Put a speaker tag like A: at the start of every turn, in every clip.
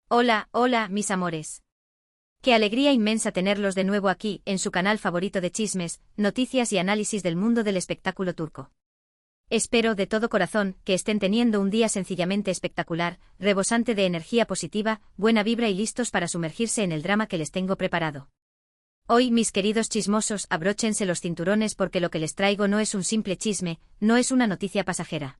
A: Hola, hola, mis amores. Qué alegría inmensa tenerlos de nuevo aquí, en su canal favorito de chismes, noticias y análisis del mundo del espectáculo turco. Espero de todo corazón que estén teniendo un día sencillamente espectacular, rebosante de energía positiva, buena vibra y listos para sumergirse en el drama que les tengo preparado. Hoy, mis queridos chismosos, abróchense los cinturones porque lo que les traigo no es un simple chisme, no es una noticia pasajera.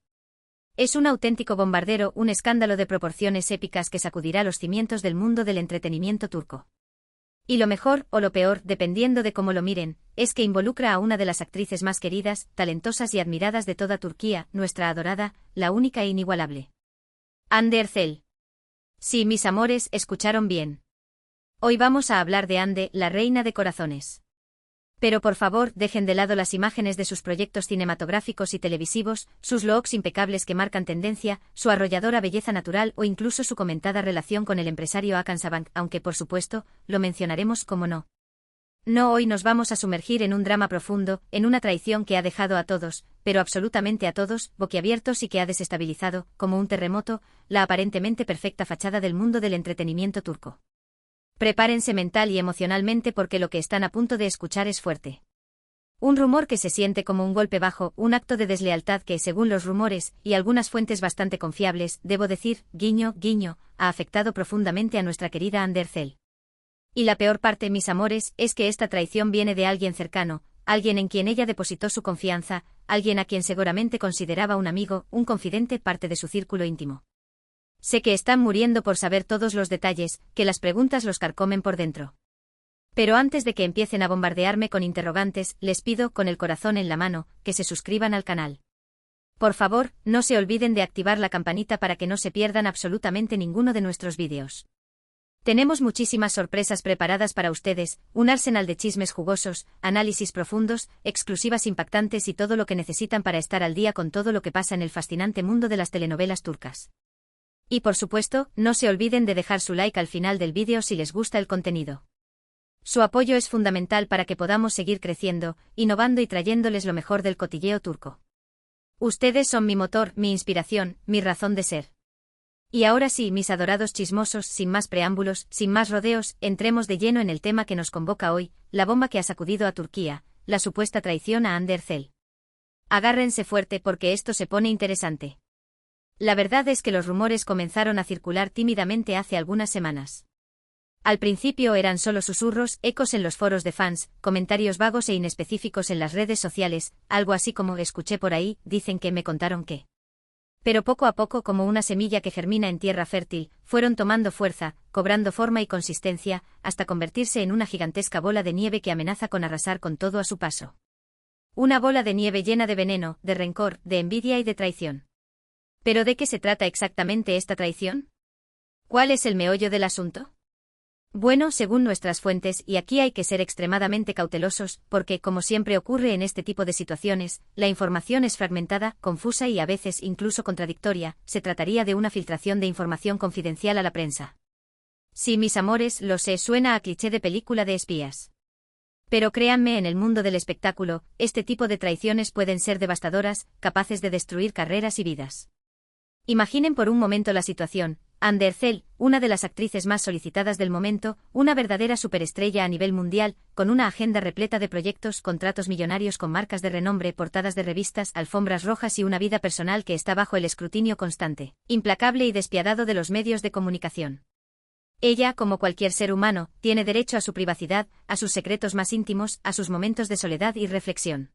A: Es un auténtico bombardero, un escándalo de proporciones épicas que sacudirá los cimientos del mundo del entretenimiento turco. Y lo mejor, o lo peor, dependiendo de cómo lo miren, es que involucra a una de las actrices más queridas, talentosas y admiradas de toda Turquía, nuestra adorada, la única e inigualable. Hande Erçel. Sí, mis amores, escucharon bien. Hoy vamos a hablar de Hande, la reina de corazones. Pero por favor, dejen de lado las imágenes de sus proyectos cinematográficos y televisivos, sus looks impecables que marcan tendencia, su arrolladora belleza natural o incluso su comentada relación con el empresario Hakan Sabank, aunque por supuesto, lo mencionaremos como no. No, hoy nos vamos a sumergir en un drama profundo, en una traición que ha dejado a todos, pero absolutamente a todos, boquiabiertos y que ha desestabilizado, como un terremoto, la aparentemente perfecta fachada del mundo del entretenimiento turco. Prepárense mental y emocionalmente porque lo que están a punto de escuchar es fuerte. Un rumor que se siente como un golpe bajo, un acto de deslealtad que, según los rumores, y algunas fuentes bastante confiables, debo decir, guiño, guiño, ha afectado profundamente a nuestra querida Hande Erçel. Y la peor parte, mis amores, es que esta traición viene de alguien cercano, alguien en quien ella depositó su confianza, alguien a quien seguramente consideraba un amigo, un confidente, parte de su círculo íntimo. Sé que están muriendo por saber todos los detalles, que las preguntas los carcomen por dentro. Pero antes de que empiecen a bombardearme con interrogantes, les pido, con el corazón en la mano, que se suscriban al canal. Por favor, no se olviden de activar la campanita para que no se pierdan absolutamente ninguno de nuestros vídeos. Tenemos muchísimas sorpresas preparadas para ustedes, un arsenal de chismes jugosos, análisis profundos, exclusivas impactantes y todo lo que necesitan para estar al día con todo lo que pasa en el fascinante mundo de las telenovelas turcas. Y por supuesto, no se olviden de dejar su like al final del vídeo si les gusta el contenido. Su apoyo es fundamental para que podamos seguir creciendo, innovando y trayéndoles lo mejor del cotilleo turco. Ustedes son mi motor, mi inspiración, mi razón de ser. Y ahora sí, mis adorados chismosos, sin más preámbulos, sin más rodeos, entremos de lleno en el tema que nos convoca hoy, la bomba que ha sacudido a Turquía, la supuesta traición a Hande Erçel. Agárrense fuerte porque esto se pone interesante. La verdad es que los rumores comenzaron a circular tímidamente hace algunas semanas. Al principio eran solo susurros, ecos en los foros de fans, comentarios vagos e inespecíficos en las redes sociales, algo así como escuché por ahí, dicen que me contaron que. Pero poco a poco, como una semilla que germina en tierra fértil, fueron tomando fuerza, cobrando forma y consistencia, hasta convertirse en una gigantesca bola de nieve que amenaza con arrasar con todo a su paso. Una bola de nieve llena de veneno, de rencor, de envidia y de traición. ¿Pero de qué se trata exactamente esta traición? ¿Cuál es el meollo del asunto? Bueno, según nuestras fuentes, y aquí hay que ser extremadamente cautelosos, porque, como siempre ocurre en este tipo de situaciones, la información es fragmentada, confusa y a veces incluso contradictoria, se trataría de una filtración de información confidencial a la prensa. Sí, mis amores, lo sé, suena a cliché de película de espías. Pero créanme, en el mundo del espectáculo, este tipo de traiciones pueden ser devastadoras, capaces de destruir carreras y vidas. Imaginen por un momento la situación. Hande Erçel, una de las actrices más solicitadas del momento, una verdadera superestrella a nivel mundial, con una agenda repleta de proyectos, contratos millonarios con marcas de renombre, portadas de revistas, alfombras rojas y una vida personal que está bajo el escrutinio constante, implacable y despiadado de los medios de comunicación. Ella, como cualquier ser humano, tiene derecho a su privacidad, a sus secretos más íntimos, a sus momentos de soledad y reflexión.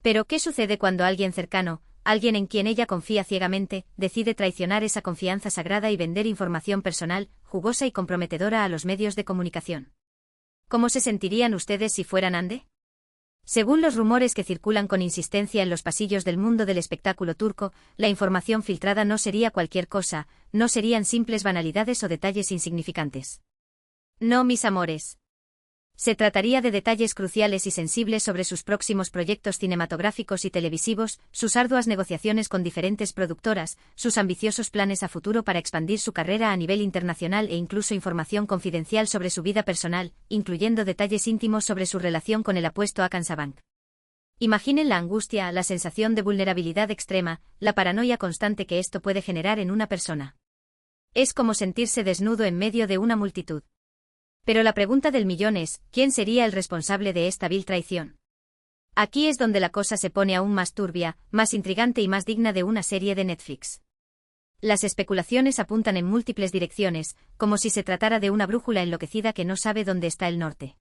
A: Pero, ¿qué sucede cuando alguien cercano, alguien en quien ella confía ciegamente, decide traicionar esa confianza sagrada y vender información personal, jugosa y comprometedora a los medios de comunicación? ¿Cómo se sentirían ustedes si fueran Hande? Según los rumores que circulan con insistencia en los pasillos del mundo del espectáculo turco, la información filtrada no sería cualquier cosa, no serían simples banalidades o detalles insignificantes. No, mis amores. Se trataría de detalles cruciales y sensibles sobre sus próximos proyectos cinematográficos y televisivos, sus arduas negociaciones con diferentes productoras, sus ambiciosos planes a futuro para expandir su carrera a nivel internacional e incluso información confidencial sobre su vida personal, incluyendo detalles íntimos sobre su relación con el apuesto Hakan Sabank. Imaginen la angustia, la sensación de vulnerabilidad extrema, la paranoia constante que esto puede generar en una persona. Es como sentirse desnudo en medio de una multitud. Pero la pregunta del millón es, ¿quién sería el responsable de esta vil traición? Aquí es donde la cosa se pone aún más turbia, más intrigante y más digna de una serie de Netflix. Las especulaciones apuntan en múltiples direcciones, como si se tratara de una brújula enloquecida que no sabe dónde está el norte.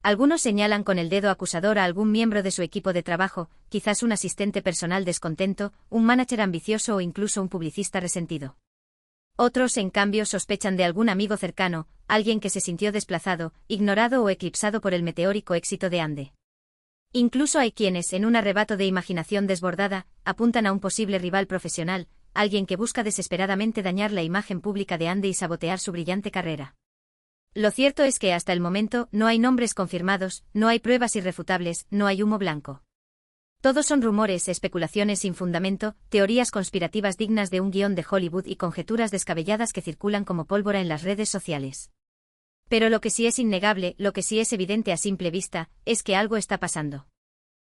A: Algunos señalan con el dedo acusador a algún miembro de su equipo de trabajo, quizás un asistente personal descontento, un manager ambicioso o incluso un publicista resentido. Otros, en cambio, sospechan de algún amigo cercano, alguien que se sintió desplazado, ignorado o eclipsado por el meteórico éxito de Ande. Incluso hay quienes, en un arrebato de imaginación desbordada, apuntan a un posible rival profesional, alguien que busca desesperadamente dañar la imagen pública de Ande y sabotear su brillante carrera. Lo cierto es que hasta el momento no hay nombres confirmados, no hay pruebas irrefutables, no hay humo blanco. Todos son rumores, especulaciones sin fundamento, teorías conspirativas dignas de un guión de Hollywood y conjeturas descabelladas que circulan como pólvora en las redes sociales. Pero lo que sí es innegable, lo que sí es evidente a simple vista, es que algo está pasando.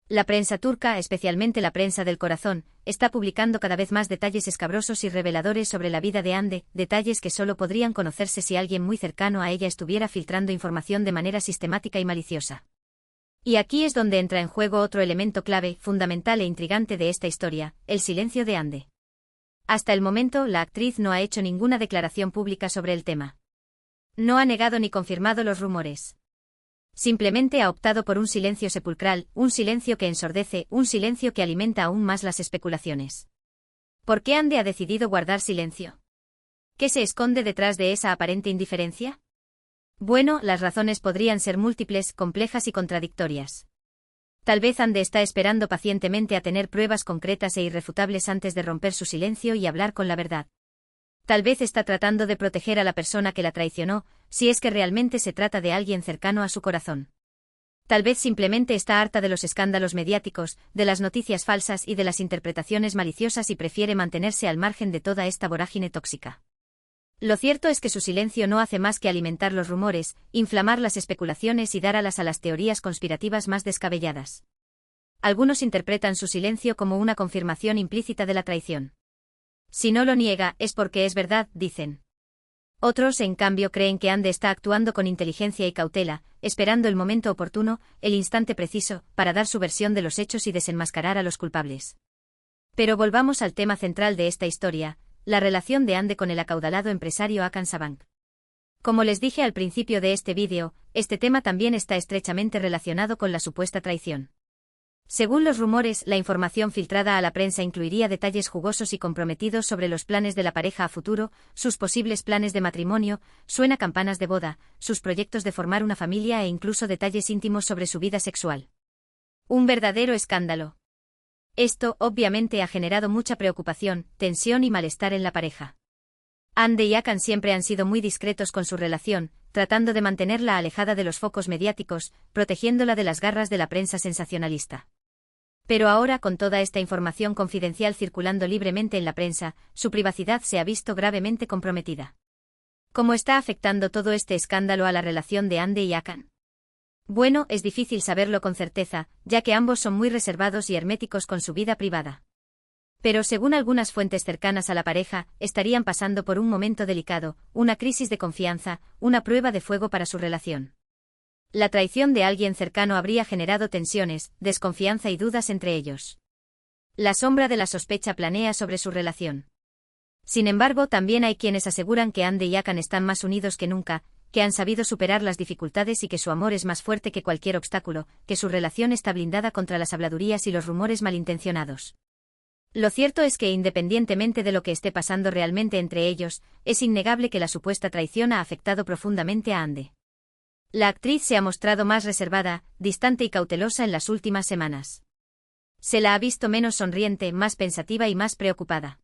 A: La prensa turca, especialmente la prensa del corazón, está publicando cada vez más detalles escabrosos y reveladores sobre la vida de Hande, detalles que solo podrían conocerse si alguien muy cercano a ella estuviera filtrando información de manera sistemática y maliciosa. Y aquí es donde entra en juego otro elemento clave, fundamental e intrigante de esta historia, el silencio de Hande. Hasta el momento, la actriz no ha hecho ninguna declaración pública sobre el tema. No ha negado ni confirmado los rumores. Simplemente ha optado por un silencio sepulcral, un silencio que ensordece, un silencio que alimenta aún más las especulaciones. ¿Por qué Hande ha decidido guardar silencio? ¿Qué se esconde detrás de esa aparente indiferencia? Bueno, las razones podrían ser múltiples, complejas y contradictorias. Tal vez Hande está esperando pacientemente a tener pruebas concretas e irrefutables antes de romper su silencio y hablar con la verdad. Tal vez está tratando de proteger a la persona que la traicionó, si es que realmente se trata de alguien cercano a su corazón. Tal vez simplemente está harta de los escándalos mediáticos, de las noticias falsas y de las interpretaciones maliciosas y prefiere mantenerse al margen de toda esta vorágine tóxica. Lo cierto es que su silencio no hace más que alimentar los rumores, inflamar las especulaciones y dar alas a las teorías conspirativas más descabelladas. Algunos interpretan su silencio como una confirmación implícita de la traición. Si no lo niega, es porque es verdad, dicen. Otros, en cambio, creen que Hande está actuando con inteligencia y cautela, esperando el momento oportuno, el instante preciso, para dar su versión de los hechos y desenmascarar a los culpables. Pero volvamos al tema central de esta historia, la relación de Hande con el acaudalado empresario Hakan Sabank. Como les dije al principio de este vídeo, este tema también está estrechamente relacionado con la supuesta traición. Según los rumores, la información filtrada a la prensa incluiría detalles jugosos y comprometidos sobre los planes de la pareja a futuro, sus posibles planes de matrimonio, suena campanas de boda, sus proyectos de formar una familia e incluso detalles íntimos sobre su vida sexual. Un verdadero escándalo. Esto, obviamente, ha generado mucha preocupación, tensión y malestar en la pareja. Hande y Hakan siempre han sido muy discretos con su relación, tratando de mantenerla alejada de los focos mediáticos, protegiéndola de las garras de la prensa sensacionalista. Pero ahora, con toda esta información confidencial circulando libremente en la prensa, su privacidad se ha visto gravemente comprometida. ¿Cómo está afectando todo este escándalo a la relación de Hande y Hakan? Bueno, es difícil saberlo con certeza, ya que ambos son muy reservados y herméticos con su vida privada. Pero según algunas fuentes cercanas a la pareja, estarían pasando por un momento delicado, una crisis de confianza, una prueba de fuego para su relación. La traición de alguien cercano habría generado tensiones, desconfianza y dudas entre ellos. La sombra de la sospecha planea sobre su relación. Sin embargo, también hay quienes aseguran que Hande y Hakan están más unidos que nunca, que han sabido superar las dificultades y que su amor es más fuerte que cualquier obstáculo, que su relación está blindada contra las habladurías y los rumores malintencionados. Lo cierto es que, independientemente de lo que esté pasando realmente entre ellos, es innegable que la supuesta traición ha afectado profundamente a Hande. La actriz se ha mostrado más reservada, distante y cautelosa en las últimas semanas. Se la ha visto menos sonriente, más pensativa y más preocupada.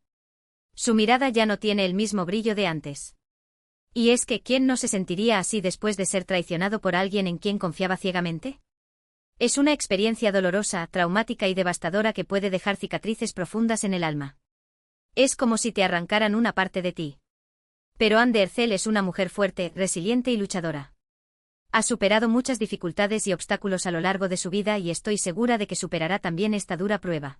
A: Su mirada ya no tiene el mismo brillo de antes. ¿Y es que quién no se sentiría así después de ser traicionado por alguien en quien confiaba ciegamente? Es una experiencia dolorosa, traumática y devastadora que puede dejar cicatrices profundas en el alma. Es como si te arrancaran una parte de ti. Pero Hande Erçel es una mujer fuerte, resiliente y luchadora. Ha superado muchas dificultades y obstáculos a lo largo de su vida y estoy segura de que superará también esta dura prueba.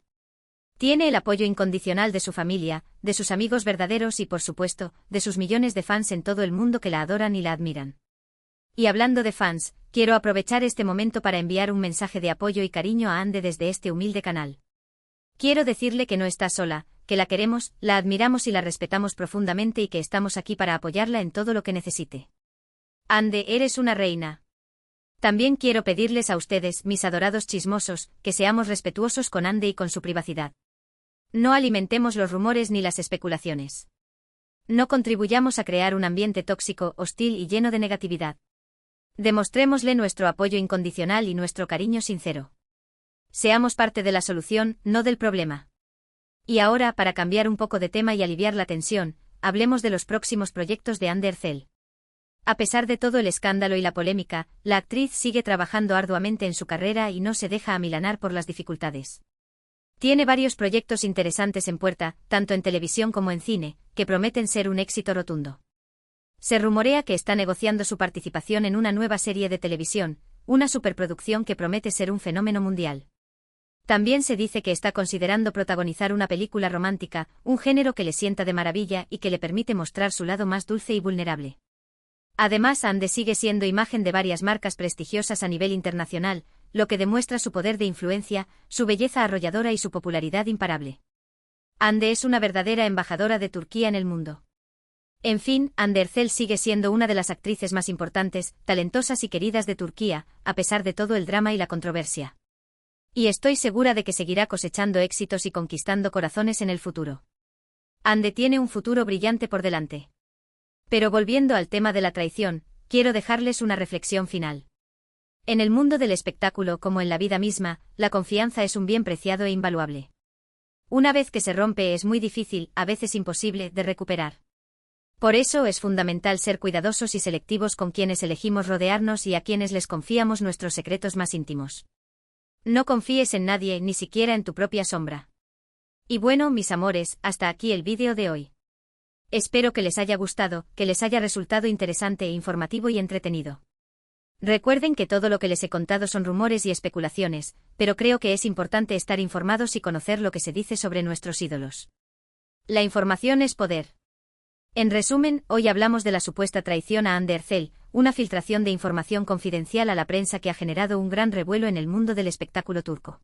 A: Tiene el apoyo incondicional de su familia, de sus amigos verdaderos y, por supuesto, de sus millones de fans en todo el mundo que la adoran y la admiran. Y hablando de fans, quiero aprovechar este momento para enviar un mensaje de apoyo y cariño a Ande desde este humilde canal. Quiero decirle que no está sola, que la queremos, la admiramos y la respetamos profundamente y que estamos aquí para apoyarla en todo lo que necesite. Ande, eres una reina. También quiero pedirles a ustedes, mis adorados chismosos, que seamos respetuosos con Ande y con su privacidad. No alimentemos los rumores ni las especulaciones. No contribuyamos a crear un ambiente tóxico, hostil y lleno de negatividad. Demostrémosle nuestro apoyo incondicional y nuestro cariño sincero. Seamos parte de la solución, no del problema. Y ahora, para cambiar un poco de tema y aliviar la tensión, hablemos de los próximos proyectos de Ande Ercel. A pesar de todo el escándalo y la polémica, la actriz sigue trabajando arduamente en su carrera y no se deja amilanar por las dificultades. Tiene varios proyectos interesantes en puerta, tanto en televisión como en cine, que prometen ser un éxito rotundo. Se rumorea que está negociando su participación en una nueva serie de televisión, una superproducción que promete ser un fenómeno mundial. También se dice que está considerando protagonizar una película romántica, un género que le sienta de maravilla y que le permite mostrar su lado más dulce y vulnerable. Además, Ande sigue siendo imagen de varias marcas prestigiosas a nivel internacional, lo que demuestra su poder de influencia, su belleza arrolladora y su popularidad imparable. Ande es una verdadera embajadora de Turquía en el mundo. En fin, Ande Ercel sigue siendo una de las actrices más importantes, talentosas y queridas de Turquía, a pesar de todo el drama y la controversia. Y estoy segura de que seguirá cosechando éxitos y conquistando corazones en el futuro. Ande tiene un futuro brillante por delante. Pero volviendo al tema de la traición, quiero dejarles una reflexión final. En el mundo del espectáculo como en la vida misma, la confianza es un bien preciado e invaluable. Una vez que se rompe es muy difícil, a veces imposible, de recuperar. Por eso es fundamental ser cuidadosos y selectivos con quienes elegimos rodearnos y a quienes les confiamos nuestros secretos más íntimos. No confíes en nadie, ni siquiera en tu propia sombra. Y bueno, mis amores, hasta aquí el vídeo de hoy. Espero que les haya gustado, que les haya resultado interesante e informativo y entretenido. Recuerden que todo lo que les he contado son rumores y especulaciones, pero creo que es importante estar informados y conocer lo que se dice sobre nuestros ídolos. La información es poder. En resumen, hoy hablamos de la supuesta traición a Ande Ercel, una filtración de información confidencial a la prensa que ha generado un gran revuelo en el mundo del espectáculo turco.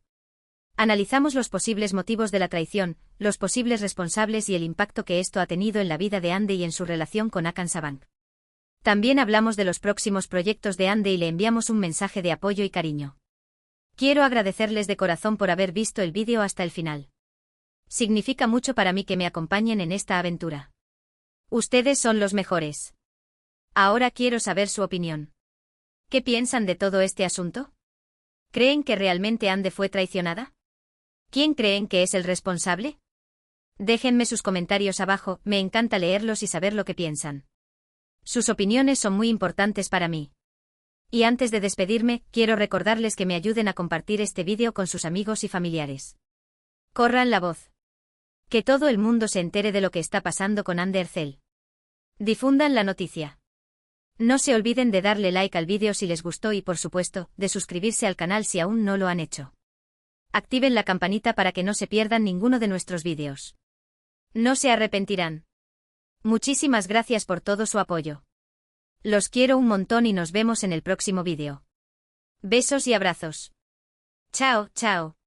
A: Analizamos los posibles motivos de la traición, los posibles responsables y el impacto que esto ha tenido en la vida de Ande y en su relación con Hakan Sabank. También hablamos de los próximos proyectos de Ande y le enviamos un mensaje de apoyo y cariño. Quiero agradecerles de corazón por haber visto el vídeo hasta el final. Significa mucho para mí que me acompañen en esta aventura. Ustedes son los mejores. Ahora quiero saber su opinión. ¿Qué piensan de todo este asunto? ¿Creen que realmente Ande fue traicionada? ¿Quién creen que es el responsable? Déjenme sus comentarios abajo, me encanta leerlos y saber lo que piensan. Sus opiniones son muy importantes para mí. Y antes de despedirme, quiero recordarles que me ayuden a compartir este vídeo con sus amigos y familiares. Corran la voz. Que todo el mundo se entere de lo que está pasando con Ande Ercel. Difundan la noticia. No se olviden de darle like al vídeo si les gustó y, por supuesto, de suscribirse al canal si aún no lo han hecho. Activen la campanita para que no se pierdan ninguno de nuestros vídeos. No se arrepentirán. Muchísimas gracias por todo su apoyo. Los quiero un montón y nos vemos en el próximo vídeo. Besos y abrazos. Chao, chao.